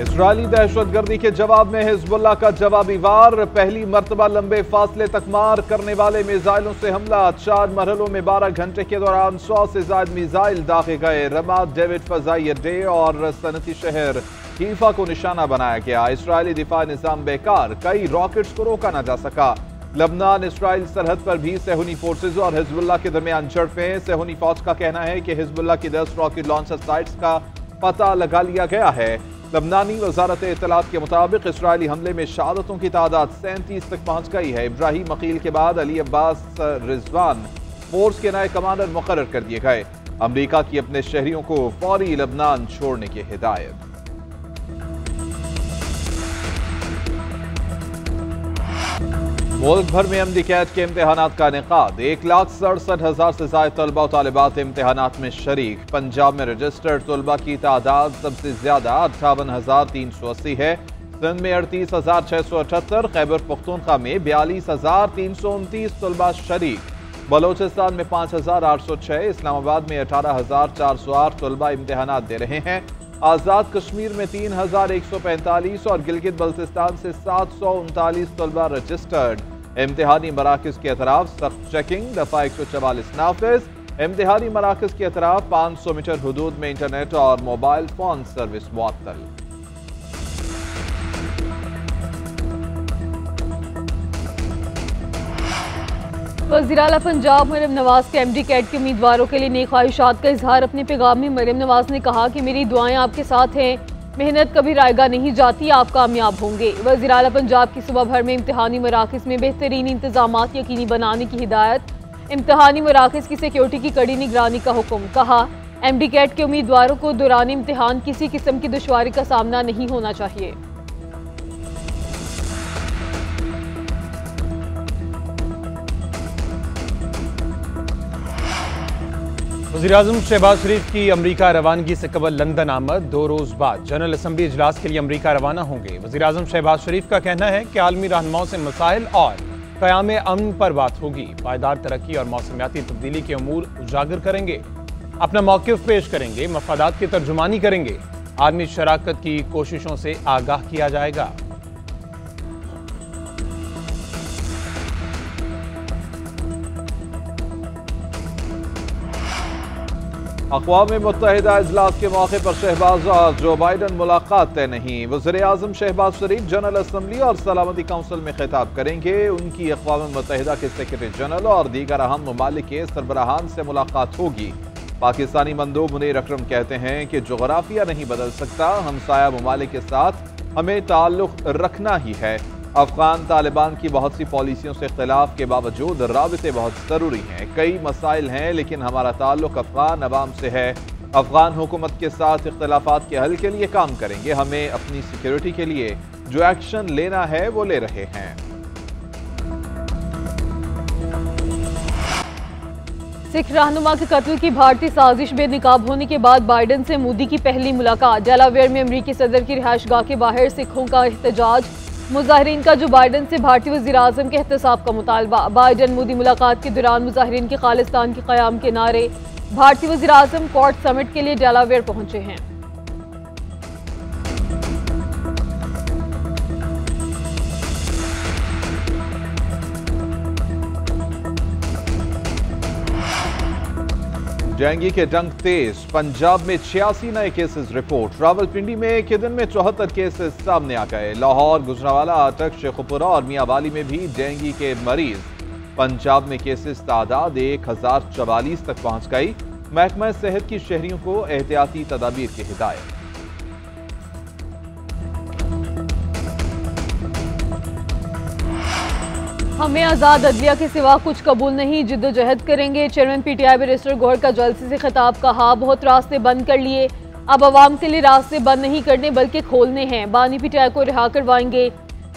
इस्राएली दहशतगर्दी के जवाब में हिजबुल्लाह का जवाबी वार। पहली मर्तबा लंबे फासले तक मार करने वाले मिसाइलों से हमला। 4 मरहलों में 12 घंटे के दौरान 100 से ज्यादा मिसाइल दागे गए। रमात डेविड फजाई अड्डे और सनती शहर हीफा को निशाना बनाया गया। इस्राएली दिफा निजाम बेकार, कई रॉकेट्स को रोका न जा सका। लबनान इसराइल सरहद पर भी सेहूनी फोर्सेज और हिजबुल्लाह के दरमियान झड़पें। सेहूनी फौज का कहना है कि हिजबुल्लाह की 10 रॉकेट लॉन्चर साइट्स का पता लगा लिया गया है। लबनानी वजारत इत्तलात के मुताबिक इसराइली हमले में शहादतों की तादाद 37 तक पहुंच गई है। इब्राहिम अकील के बाद अली अब्बास रिजवान फोर्स के नए कमांडर मुकर्रर कर दिए गए। अमरीका की अपने शहरियों को फौरी लबनान छोड़ने की हिदायत। मुल्क भर में अमली कैद के इम्तिहानात का इनेकाद। 1,67,000 से ज्यादा तलबा और तालिबात इम्तिहानात में शरीक। पंजाब में रजिस्टर्ड तलबा की तादाद सबसे ज्यादा 58,380 है। सिंध में 38,678, खैबर पख्तूनख्वा में 42,329 तलबा शरीक। बलोचिस्तान में 5,806, इस्लामाबाद में 18,408 तलबा इम्तिहानात दे रहे हैं। आज़ाद कश्मीर में 3,145 और गिलगित बल्तिस्तान से 739 तलबा रजिस्टर्ड। इम्तिहानी मराकज के अतराफ सख्त चेकिंग। दफा 144 नाफिज। इम्तिहानी मराकज के अतराफ 500 मीटर हुदूद में इंटरनेट और मोबाइल फोन सर्विस मुअत्तल। वज़ीर आला पंजाब मरियम नवाज के MD कैट के उम्मीदवारों के लिए नेक ख्वाहिशात का इजहार। अपने पैगाम में मरियम नवाज ने कहा कि मेरी दुआएं आपके साथ हैं, मेहनत कभी रायगा नहीं जाती, आप कामयाब होंगे। वज़ीर आला पंजाब की सुबह भर में इम्तिहानी मराकज़ में बेहतरीन इंतजामात यकीनी बनाने की हिदायत। इम्तिहानी मराकज़ की सिक्योरिटी की कड़ी निगरानी का हुक्म। कहा MD कैट के उम्मीदवारों को दौरान इम्तिहान किसी किस्म की दुश्वारी का सामना नहीं होना चाहिए। वज़ीर-ए-आज़म शहबाज शरीफ की अमरीका रवानगी से कबल लंदन आमद। 2 रोज़ बाद जनरल असम्बली इजलास के लिए अमरीका रवाना होंगे। वज़ीर-ए-आज़म शहबाज शरीफ का कहना है कि आलमी रहनुमाओं से मसाइल और क़याम अमन पर बात होगी। पायदार तरक्की और मौसमियाती तब्दीली के अमूर उजागर करेंगे। अपना मौक़िफ़ पेश करेंगे, मफादात की तर्जुमानी करेंगे। आर्मी शराकत की कोशिशों से आगाह किया जाएगा। अक़वाम मुत्तहिदा इजलास के मौके पर शहबाज और जो बाइडन मुलाकात तय नहीं। वज़ीर-ए-आज़म शहबाज शरीफ जनरल असम्बली और सलामती काउंसिल में खिताब करेंगे। उनकी अक़वाम मुत्तहिदा के सेक्रेटरी जनरल और दीगर अहम ममालिक के सरबराहान से मुलाकात होगी। पाकिस्तानी मंदूब मुनीर अकरम कहते हैं कि जोग्राफिया नहीं बदल सकता, हमसाया ममालिक के साथ हमें ताल्लुक़ रखना ही है। अफ़गान तालिबान की बहुत सी पॉलिसियों से इख्तिलाफ के बावजूद राबिते बहुत ज़रूरी हैं। कई मसाइल हैं लेकिन हमारा ताल्लुक़ अफ़गान अवाम से है। अफ़गान हुकूमत के साथ इख्तिलाफ़ात के हल के लिए काम करेंगे। हमें अपनी सिक्योरिटी के लिए जो एक्शन लेना है वो ले रहे हैं। सिख रहनुमा के कत्ल की भारतीय साजिश बेनकाब होने के बाद बाइडन से मोदी की पहली मुलाकात। डेलावेयर में अमरीकी सदर की रिहाइशगाह के बाहर सिखों का एहतजाज। मुजाहिरीन का जो बाइडन से भारतीय वज़ीर-ए-आज़म के एहतसाब का मुतालबा। बाइडन मोदी मुलाकात के दौरान मुजाहिरीन के खालिस्तान के क़याम के नारे। भारतीय वज़ीर-ए-आज़म क्वाड समिट के लिए डेलावेयर पहुंचे हैं। डेंगू के डंक तेज। पंजाब में 86 नए केसेस रिपोर्ट। रावलपिंडी में एक ही दिन में 74 केसेस सामने आ गए। लाहौर, गुजरांवाला, अटक, शेखुपुरा और मियांवाली में भी डेंगू के मरीज। पंजाब में केसेस तादाद 1044 तक पहुंच गई। महकमा सेहत की शहरियों को एहतियाती तदाबीर की हिदायत। हमें आज़ाद अदलिया के सिवा कुछ कबूल नहीं, जिद्दोजहद करेंगे। चेयरमैन PTI बैरिस्टर गौहर का जलसे से खिताब। कहा बहुत रास्ते बंद कर लिए, अब आवाम के लिए रास्ते बंद नहीं करने बल्कि खोलने हैं। बानी PTI को रिहा करवाएंगे।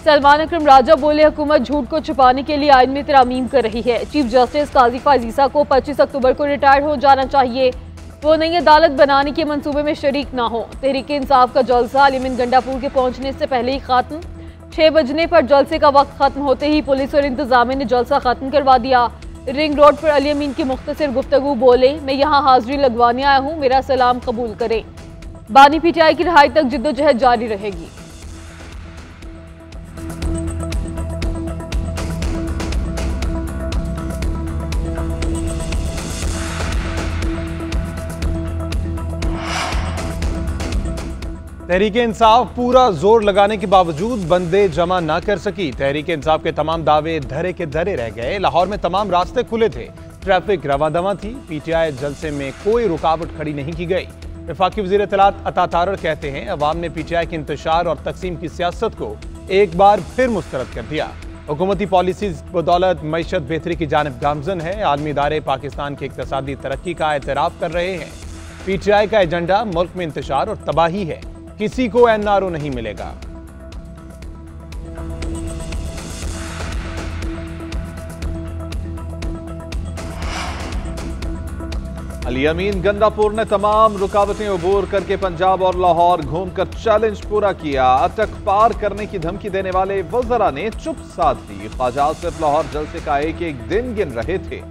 सलमान अकरम राजा बोले हुकूमत झूठ को छुपाने के लिए आइन में तरामीम कर रही है। चीफ जस्टिस काजी फाजीसा को 25 अक्टूबर को रिटायर हो जाना चाहिए। वो नई अदालत बनाने के मंसूबे में शरीक ना हो। तहरीक इंसाफ का जलसा अलीमिन गंडापुर के पहुंचने से पहले ही खत्म। 6 बजने पर जलसे का वक्त खत्म होते ही पुलिस और इंतजामिया ने जलसा खत्म करवा दिया। रिंग रोड पर अली अमीन की मुख्तसर गुफ्तगू बोले, मैं यहाँ हाजिरी लगवाने आया हूँ, मेरा सलाम कबूल करें। बानी पीटीआई की रिहाई तक जिद्दोजहद जारी रहेगी। तहरीक इंसाफ पूरा जोर लगाने के बावजूद बंदे जमा ना कर सकी। तहरीक इंसाफ के तमाम दावे धरे के धरे रह गए। लाहौर में तमाम रास्ते खुले थे, ट्रैफिक रवादवा थी। पीटीआई जलसे में कोई रुकावट खड़ी नहीं की गई। वफाकी वज़ीर इत्तलात अता तारर कहते हैं, अवाम ने पीटीआई के इंतशार और तकसीम की सियासत को एक बार फिर मुस्तरद कर दिया। हुकूमती पॉलिसीज बदौलत मईशत बेहतरी की जानिब गामजन है। आलमी इदारे पाकिस्तान की इक़्तिसादी तरक्की का एतराफ़ कर रहे हैं। पीटीआई का एजेंडा मुल्क में इंतशार और तबाही है, किसी को एनआरओ नहीं मिलेगा। अली अमीन गंडापुर ने तमाम रुकावटें अबूर करके पंजाब और लाहौर घूमकर चैलेंज पूरा किया। अटक पार करने की धमकी देने वाले वज़रा ने चुप साध ली। ख्वाजा सिर्फ लाहौर जलसे का एक एक दिन गिन रहे थे।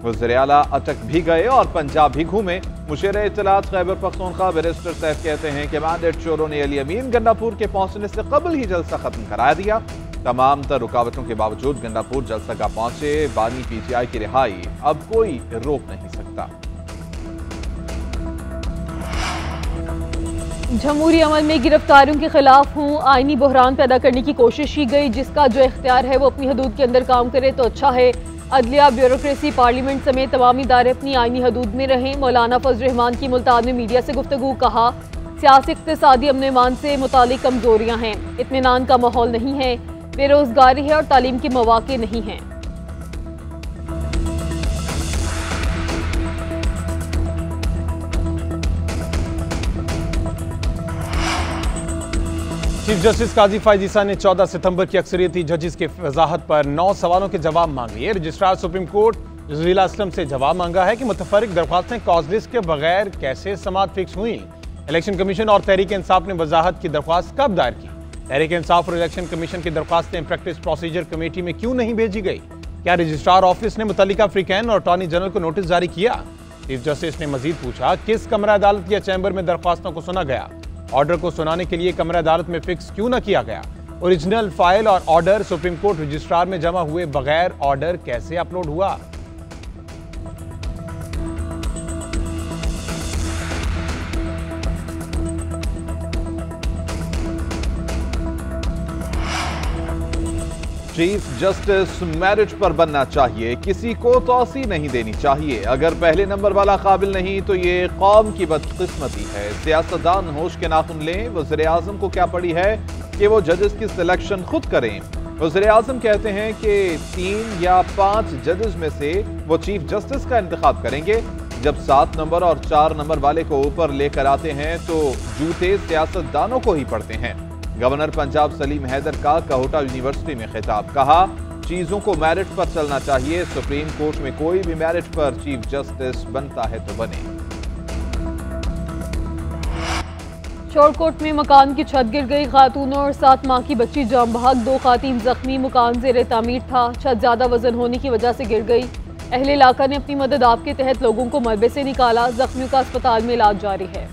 वज़ीर आला अटक भी गए और पंजाब भी घूमे। मुशीर इत्तलात खैबर पख्तूनख्वा बैरिस्टर सैफ कहते हैं कि मैंडेट चोरों ने अली अमीन गंडापुर के पहुंचने से कबल ही जलसा खत्म करा दिया। तमाम तर रुकावटों के बावजूद गंडापुर जलसा का पहुंचे। बानी पीटीआई की रिहाई अब कोई रोक नहीं सकता। जमहूरी अमल में गिरफ्तारियों के खिलाफ हूँ आईनी बहरान पैदा करने की कोशिश की गई। जिसका जो इख्तियार है वो अपनी हदूद के अंदर काम करे तो अच्छा है। अदलिया, ब्यूरोक्रेसी, पार्लियामेंट समेत तमाम इदारे अपनी आईनी हदूद में रहें। मौलाना फजल रहमान की मुल्तान में मीडिया से गुफ्तगू, कहा सियासी इक्तिसादी अमन ईमान से मुतालिक कमजोरियाँ हैं, इत्मीनान का माहौल नहीं है, बेरोजगारी है और तालीम के मौके नहीं हैं। चीफ जस्टिस काजी फायज ईसा ने 14 सितंबर की अक्सरियती जजेस की वजाहत पर 9 सवालों के जवाब मांग लिए। Registrar supreme court Jazila Aslam से जवाब मांगा है कि मुतफर्रिक दरख्वास्तें कॉज लिस्ट के बगैर कैसे समात फिक्स हुई। इलेक्शन कमीशन और तहरीक इंसाफ ने वजाहत की दरख्वास्त कब दायर की। तहरीक इंसाफ और इलेक्शन कमीशन की दरख्वास्तें प्रैक्टिस प्रोसीजर कमेटी में क्यों नहीं भेजी गई। क्या रजिस्ट्रार ऑफिस ने मुतल्लिका फ्रीकैन और अटॉर्नी जनरल को नोटिस जारी किया। चीफ जस्टिस ने मजीद पूछा, किस कमरा अदालत या चैम्बर में दरख्वास्तों को सुना गया। ऑर्डर को सुनाने के लिए कमरा अदालत में फिक्स क्यों न किया गया। ओरिजिनल फाइल और ऑर्डर सुप्रीम कोर्ट रजिस्ट्रार में जमा हुए बगैर ऑर्डर कैसे अपलोड हुआ। चीफ जस्टिस मेरिट पर बनना चाहिए, किसी को तौसी नहीं देनी चाहिए। अगर पहले नंबर वाला काबिल नहीं तो ये कौम की बदकिस्मती है। सियासतदान होश के नाखुन लें। वज़ीर आज़म को क्या पड़ी है कि वो जजेस की सिलेक्शन खुद करें। वज़ीर आज़म कहते हैं कि 3 या 5 जजेस में से वो चीफ जस्टिस का इंतखाब करेंगे। जब 7 नंबर और 4 नंबर वाले को ऊपर लेकर आते हैं तो जूते सियासतदानों को ही पड़ते हैं। गवर्नर पंजाब सलीम हैदर का कहोटा यूनिवर्सिटी में खिताब, कहा चीजों को मेरिट पर चलना चाहिए। सुप्रीम कोर्ट में कोई भी मेरिट पर चीफ जस्टिस बनता है तो बने। शोरकोट में मकान की छत गिर गई, खातून और 7 माह की बच्ची जाम बहक, 2 खातीन जख्मी। मकान ज़ेरे तामीर था, छत ज्यादा वजन होने की वजह से गिर गई। अहले इलाका ने अपनी मदद आपके तहत लोगों को मलबे से निकाला। जख्मियों का अस्पताल में इलाज जारी है।